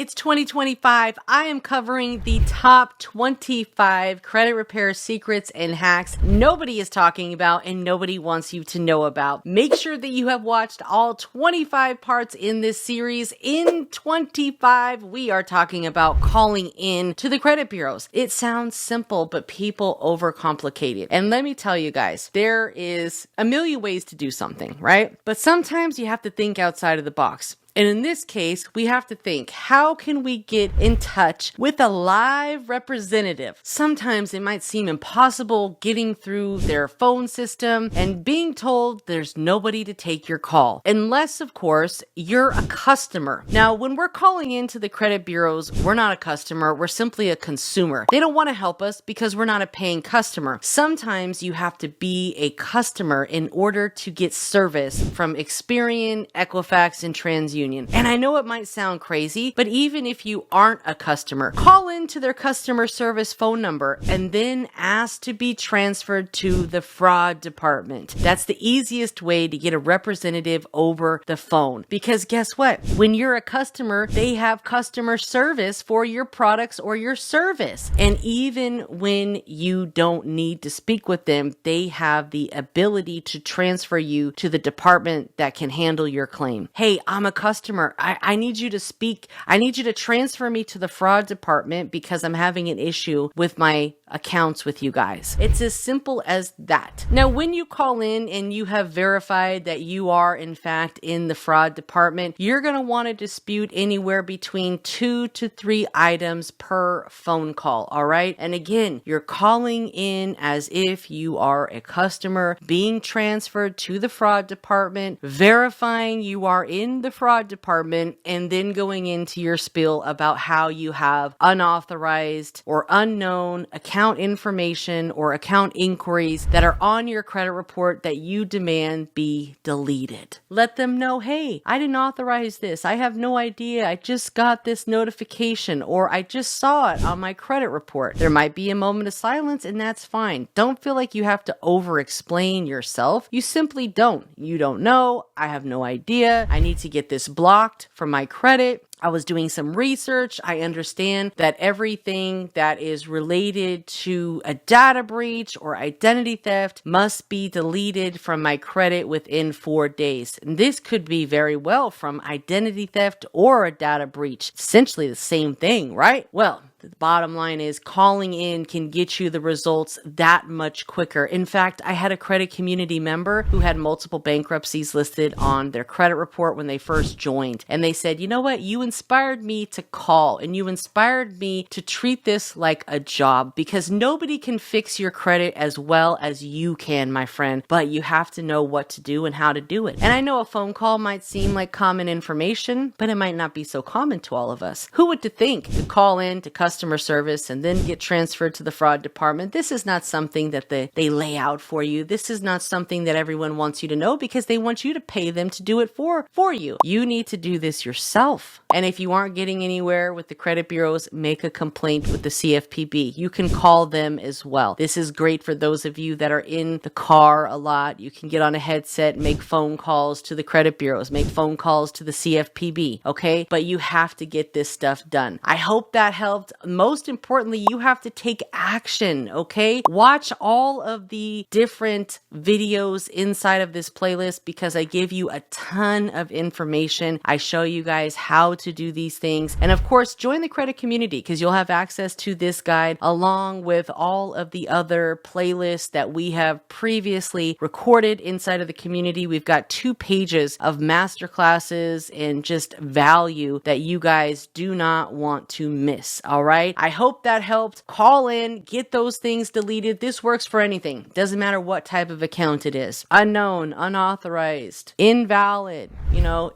It's 2025. I am covering the top 25 credit repair secrets and hacks nobody is talking about and nobody wants you to know about. Make sure that you have watched all 25 parts in this series. In 25, we are talking about calling in to the credit bureaus. It sounds simple, but people overcomplicate it. And let me tell you guys, there is a million ways to do something, right? But sometimes you have to think outside of the box. And in this case, we have to think, how can we get in touch with a live representative? Sometimes it might seem impossible getting through their phone system and being told there's nobody to take your call. Unless, of course, you're a customer. Now, when we're calling into the credit bureaus, we're not a customer, we're simply a consumer. They don't want to help us because we're not a paying customer. Sometimes you have to be a customer in order to get service from Experian, Equifax, and TransUnion. And I know it might sound crazy, but even if you aren't a customer, call into their customer service phone number and then ask to be transferred to the fraud department. That's the easiest way to get a representative over the phone. Because guess what? When you're a customer, they have customer service for your products or your service. And even when you don't need to speak with them, they have the ability to transfer you to the department that can handle your claim. Hey, I'm a customer. I need you to speak. I need you to transfer me to the fraud department because I'm having an issue with my accounts with you guys. It's as simple as that. Now, when you call in and you have verified that you are in fact in the fraud department, you're going to want to dispute anywhere between 2 to 3 items per phone call. All right. And again, you're calling in as if you are a customer being transferred to the fraud department, verifying you are in the fraud department, and then going into your spiel about how you have unauthorized or unknown account information or account inquiries that are on your credit report that you demand be deleted. Let them know, hey, I didn't authorize this. I have no idea. I just got this notification or I just saw it on my credit report. There might be a moment of silence and that's fine. Don't feel like you have to over-explain yourself. You simply don't. You don't know. I have no idea. I need to get this blocked from my credit. I was doing some research. I understand that everything that is related to a data breach or identity theft must be deleted from my credit within 4 days. And this could be very well from identity theft or a data breach. Essentially the same thing, right? Well, the bottom line is calling in can get you the results that much quicker. In fact, I had a credit community member who had multiple bankruptcies listed on their credit report when they first joined. And they said, you know what? You inspired me to call and you inspired me to treat this like a job because nobody can fix your credit as well as you can, my friend, but you have to know what to do and how to do it. And I know a phone call might seem like common information, but it might not be so common to all of us. Who would think to call in to customer service and then get transferred to the fraud department? This is not something that they lay out for you. This is not something that everyone wants you to know because they want you to pay them to do it for you. You need to do this yourself. And if you aren't getting anywhere with the credit bureaus, make a complaint with the CFPB. You can call them as well. This is great for those of you that are in the car a lot. You can get on a headset, make phone calls to the credit bureaus, make phone calls to the CFPB, okay? But you have to get this stuff done. I hope that helped. Most importantly, you have to take action, okay? Watch all of the different videos inside of this playlist because I give you a ton of information. I show you guys how to do these things. And of course, join the credit community because you'll have access to this guide along with all of the other playlists that we have previously recorded inside of the community. We've got 2 pages of masterclasses and just value that you guys do not want to miss, all right? I hope that helped. Call in, get those things deleted. This works for anything. Doesn't matter what type of account it is. Unknown, unauthorized, invalid,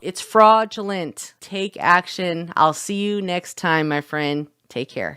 it's fraudulent. Take action. I'll see you next time, my friend. Take care.